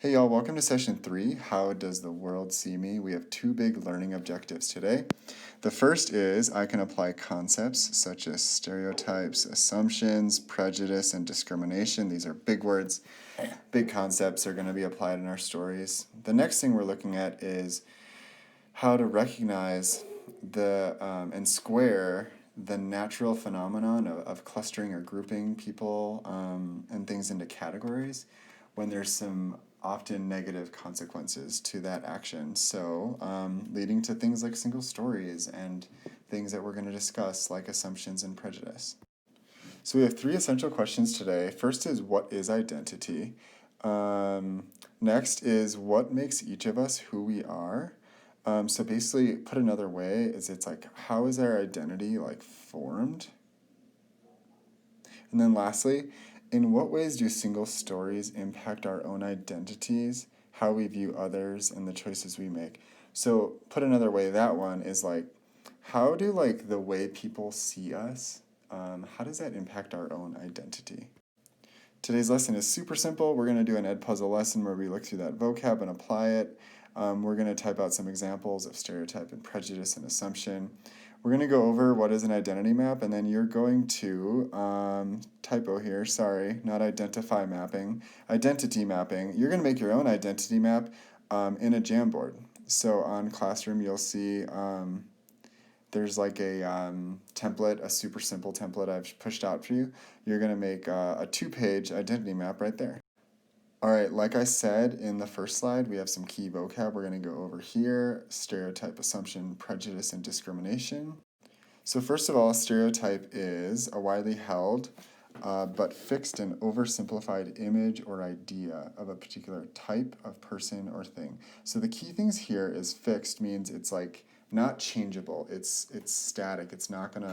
Hey y'all, welcome to session 3, How Does the World See Me? We have two big learning objectives today. The first is I can apply concepts such as stereotypes, assumptions, prejudice, and discrimination. These are big words. Big concepts are going to be applied in our stories. The next thing we're looking at is how to recognize and square the natural phenomenon of clustering or grouping people and things into categories when there's some often negative consequences to that action. So, leading to things like single stories and things that we're going to discuss, like assumptions and prejudice. So, we have three essential questions today. First is, what is identity? Next is, what makes each of us who we are? So basically, put another way, is it's like, how is our identity like formed? And then lastly, in what ways do single stories impact our own identities, how we view others, and the choices we make? So put another way, that one is like, how do like the way people see us, how does that impact our own identity? Today's lesson is super simple. We're going to do an Edpuzzle lesson where we look through that vocab and apply it. We're going to type out some examples of stereotype and prejudice and assumption. We're going to go over what is an identity map, and then you're going to, typo here, sorry, not identify mapping, identity mapping. You're going to make your own identity map in a Jamboard. So on Classroom, you'll see there's like a template, a super simple template I've pushed out for you. You're going to make a 2-page identity map right there. All right, like I said in the first slide, we have some key vocab we're going to go over here: stereotype, assumption, prejudice, and discrimination. So first of all, stereotype is a widely held but fixed and oversimplified image or idea of a particular type of person or thing. So the key things here is fixed means it's like not changeable. It's static. It's not going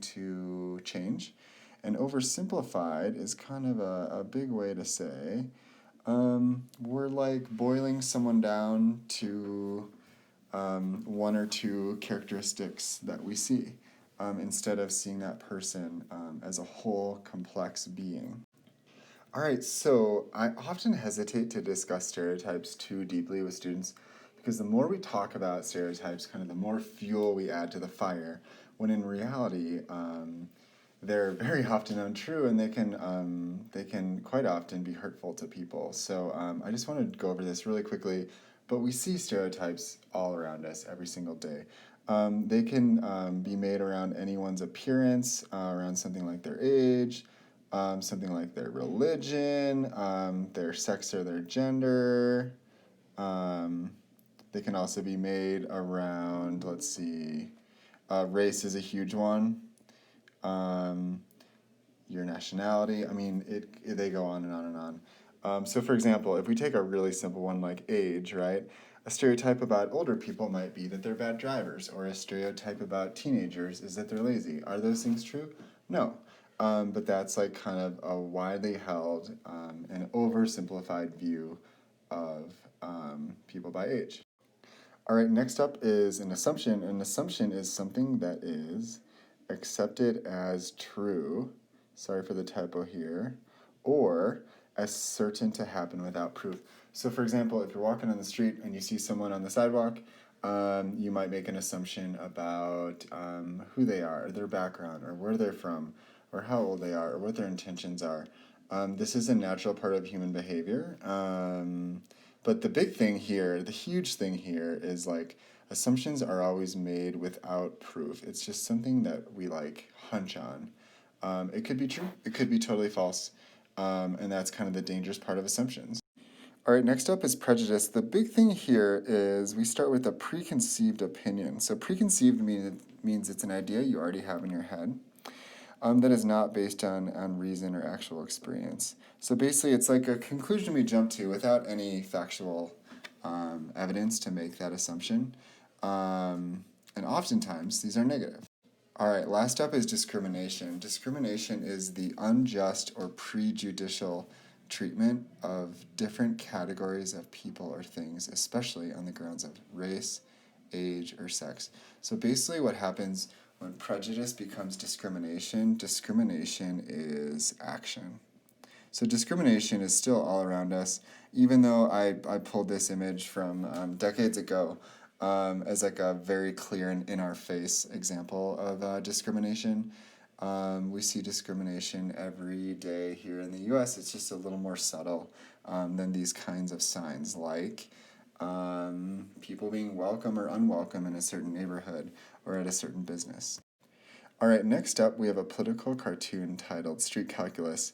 to change. And oversimplified is kind of a big way to say we're like boiling someone down to one or two characteristics that we see instead of seeing that person as a whole complex being. All right, so I often hesitate to discuss stereotypes too deeply with students because the more we talk about stereotypes, kind of the more fuel we add to the fire, when in reality, they're very often untrue, and they can quite often be hurtful to people. So I just want to go over this really quickly. But we see stereotypes all around us every single day. They can be made around anyone's appearance, around something like their age, something like their religion, their sex or their gender. They can also be made around, let's see, race is a huge one. Your nationality. I mean, they go on and on and on. So for example, if we take a really simple one like age, right? A stereotype about older people might be that they're bad drivers, or a stereotype about teenagers is that they're lazy. Are those things true? No. But that's like kind of a widely held and oversimplified view of people by age. All right, next up is an assumption. An assumption is something that is accepted as true, sorry for the typo here, or as certain to happen without proof. So for example, if you're walking on the street and you see someone on the sidewalk, you might make an assumption about who they are, their background, or where they're from, or how old they are, or what their intentions are. This is a natural part of human behavior. But the big thing here, the huge thing here is like assumptions are always made without proof. It's just something that we like hunch on. It could be true, it could be totally false, and that's kind of the dangerous part of assumptions. All right, next up is prejudice. The big thing here is we start with a preconceived opinion. So preconceived means it's an idea you already have in your head that is not based on reason or actual experience. So basically, it's like a conclusion we jump to without any factual evidence to make that assumption. And oftentimes, these are negative. All right, last up is discrimination. Discrimination is the unjust or prejudicial treatment of different categories of people or things, especially on the grounds of race, age, or sex. So basically what happens when prejudice becomes discrimination, discrimination is action. So discrimination is still all around us, even though I pulled this image from decades ago as like a very clear and in our face example of discrimination. We see discrimination every day here in the US. It's just a little more subtle than these kinds of signs, like people being welcome or unwelcome in a certain neighborhood or at a certain business. All right, next up we have a political cartoon titled Street Calculus.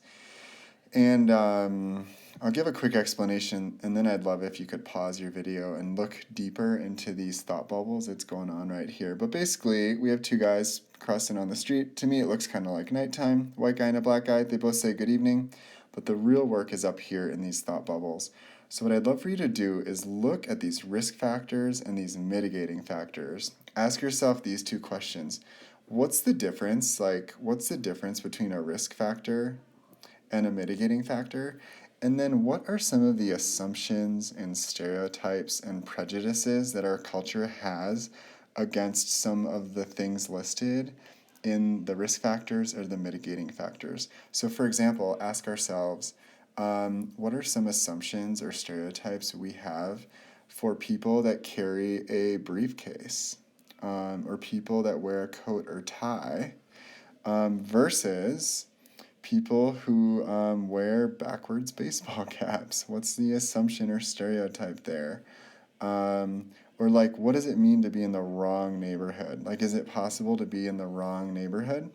And I'll give a quick explanation, and then I'd love if you could pause your video and look deeper into these thought bubbles that's going on right here. But basically, we have two guys crossing on the street. To me, it looks kind of like nighttime. White guy and a black guy, they both say good evening, but the real work is up here in these thought bubbles. So what I'd love for you to do is look at these risk factors and these mitigating factors. Ask yourself these two questions. What's the difference? What's the difference between a risk factor and a mitigating factor? And then what are some of the assumptions and stereotypes and prejudices that our culture has against some of the things listed in the risk factors or the mitigating factors? So for example, ask ourselves, what are some assumptions or stereotypes we have for people that carry a briefcase or people that wear a coat or tie versus people who wear backwards baseball caps? What's the assumption or stereotype there? Or like, what does it mean to be in the wrong neighborhood? Like, is it possible to be in the wrong neighborhood?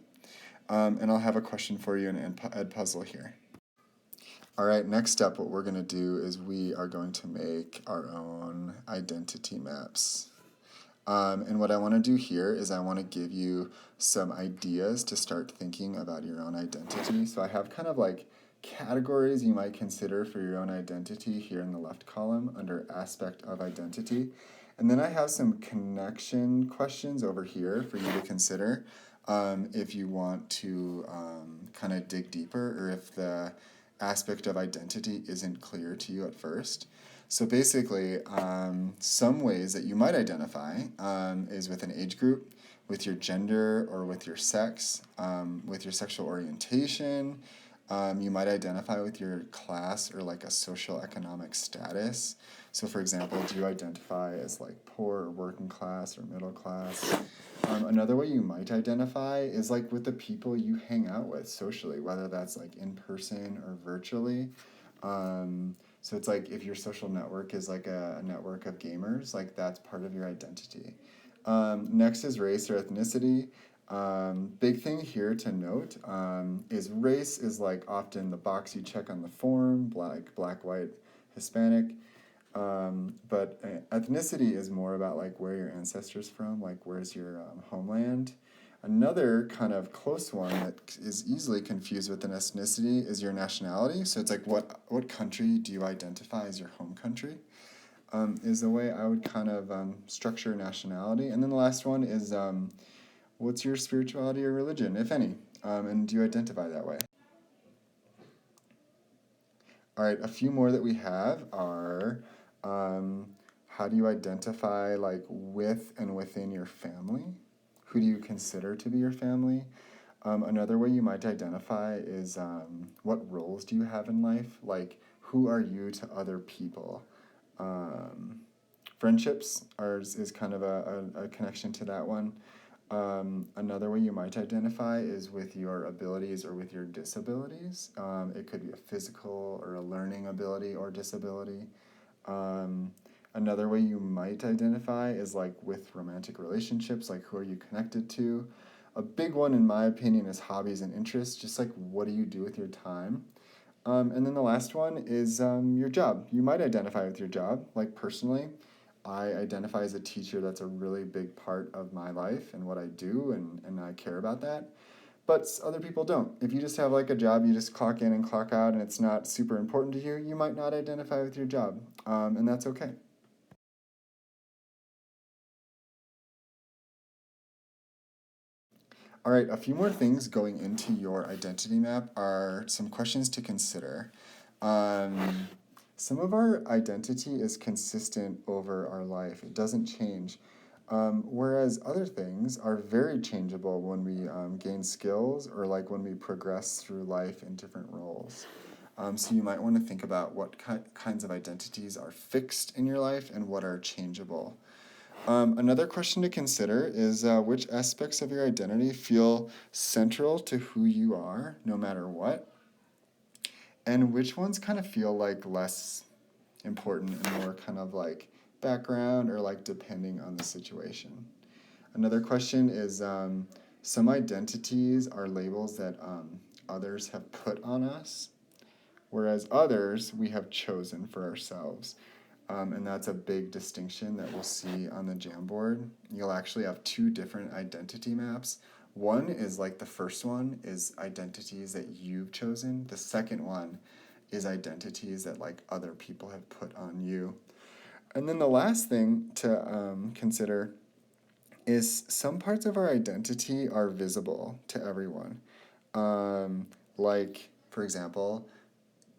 And I'll have a question for you in Ed Puzzle here. All right, next up, what we're going to do is we are going to make our own identity maps. And what I want to do here is I want to give you some ideas to start thinking about your own identity. So I have kind of like categories you might consider for your own identity here in the left column under aspect of identity. And then I have some connection questions over here for you to consider if you want to kind of dig deeper or if the aspect of identity isn't clear to you at first. So basically, some ways that you might identify is with an age group, with your gender or with your sex, with your sexual orientation. You might identify with your class or like a social economic status. So for example, do you identify as like poor or working class or middle class? Another way you might identify is like with the people you hang out with socially, whether that's like in person or virtually. So it's like if your social network is like a network of gamers, like that's part of your identity. Next is race or ethnicity. Big thing here to note is race is like often the box you check on the form, black, white, Hispanic. But ethnicity is more about like where your ancestors from, like where's your homeland. Another kind of close one that is easily confused with an ethnicity is your nationality. So it's like what country do you identify as your home country? Is the way I would kind of structure nationality. And then the last one is what's your spirituality or religion, if any? And do you identify that way? All right, a few more that we have are how do you identify like with and within your family? Who do you consider to be your family? Another way you might identify is what roles do you have in life? Like, who are you to other people? Friendships is kind of a connection to that one. Another way you might identify is with your abilities or with your disabilities. It could be a physical or a learning ability or disability. Another way you might identify is like with romantic relationships, like who are you connected to? A big one, in my opinion, is hobbies and interests, just like what do you do with your time? And then the last one is your job. You might identify with your job, like personally. I identify as a teacher. That's a really big part of my life and what I do, and I care about that. But other people don't. If you just have like a job, you just clock in and clock out, and it's not super important to you, you might not identify with your job, and that's okay. All right, a few more things going into your identity map are some questions to consider. Some of our identity is consistent over our life. It doesn't change. Whereas other things are very changeable when we gain skills or like when we progress through life in different roles. So you might want to think about what kinds of identities are fixed in your life and what are changeable. Another question to consider is which aspects of your identity feel central to who you are, no matter what, and which ones kind of feel like less important and more kind of like background or like depending on the situation. Another question is some identities are labels that others have put on us, whereas others we have chosen for ourselves. And that's a big distinction that we'll see on the Jamboard. You'll actually have two different identity maps. One is like the first one is identities that you've chosen. The second one is identities that like other people have put on you. And then the last thing to consider is some parts of our identity are visible to everyone. Like, for example,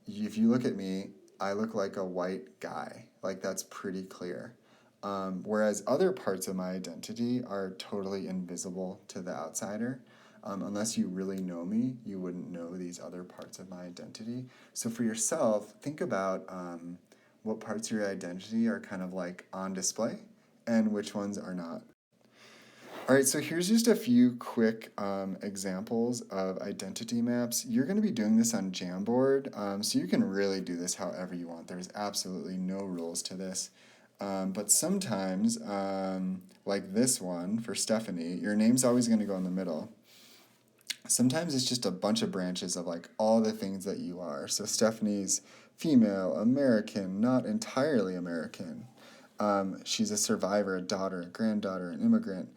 if you look at me, I look like a white guy. Like, that's pretty clear. Whereas other parts of my identity are totally invisible to the outsider. Unless you really know me, you wouldn't know these other parts of my identity. So for yourself, think about what parts of your identity are kind of like on display and which ones are not. All right, so here's just a few quick examples of identity maps. You're going to be doing this on Jamboard, so you can really do this however you want. There's absolutely no rules to this. But sometimes, like this one for Stephanie, your name's always going to go in the middle. Sometimes it's just a bunch of branches of like all the things that you are. So Stephanie's female, American, not entirely American. She's a survivor, a daughter, a granddaughter, an immigrant.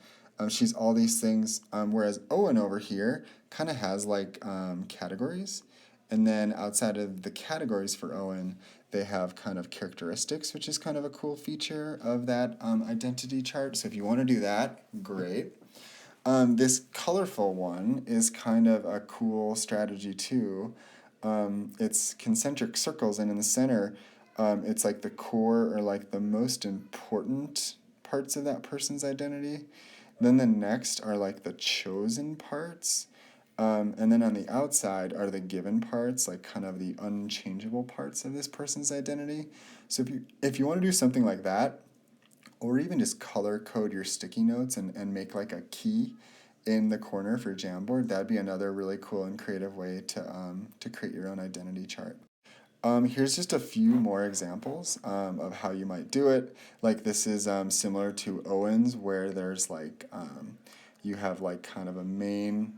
She's all these things, whereas Owen over here kind of has like categories. And then outside of the categories for Owen, they have kind of characteristics, which is kind of a cool feature of that identity chart. So if you want to do that, great. This colorful one is kind of a cool strategy too. It's concentric circles, and in the center, it's like the core or like the most important parts of that person's identity. Then the next are like the chosen parts. And then on the outside are the given parts, like kind of the unchangeable parts of this person's identity. So if you want to do something like that, or even just color code your sticky notes and make like a key in the corner for Jamboard, that'd be another really cool and creative way to create your own identity chart. Here's just a few more examples of how you might do it. Like this is similar to Owen's, where there's like you have like kind of a main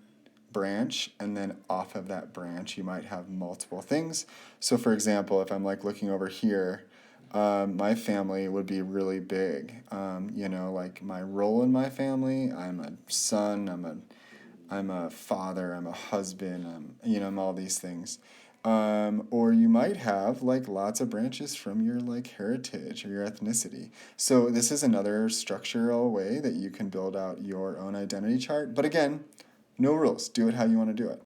branch, and then off of that branch you might have multiple things. So for example, if I'm like looking over here, my family would be really big. Like my role in my family, I'm a son, I'm a father, I'm a husband, I'm all these things. Or you might have like lots of branches from your like heritage or your ethnicity. So this is another structural way that you can build out your own identity chart. But again, no rules. Do it how you want to do it.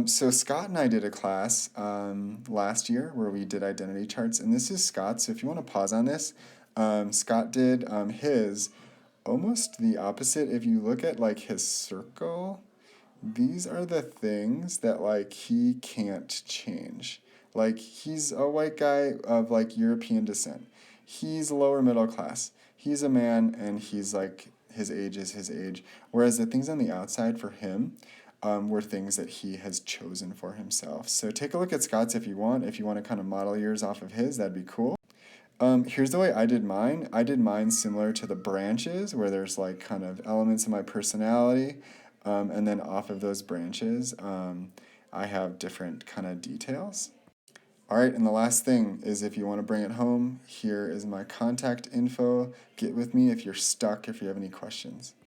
So Scott and I did a class last year where we did identity charts, and this is Scott. So if you want to pause on this, Scott did his almost the opposite. If you look at like his circle, these are the things that like he can't change. Like he's a white guy of like European descent. He's lower middle class. He's a man and he's like his age is his age. Whereas the things on the outside for him were things that he has chosen for himself. So take a look at Scott's if you want. If you want to kind of model yours off of his, that'd be cool. Here's the way I did mine. I did mine similar to the branches, where there's like kind of elements of my personality, and then off of those branches, I have different kind of details. All right, and the last thing is if you want to bring it home, here is my contact info. Get with me if you're stuck, if you have any questions.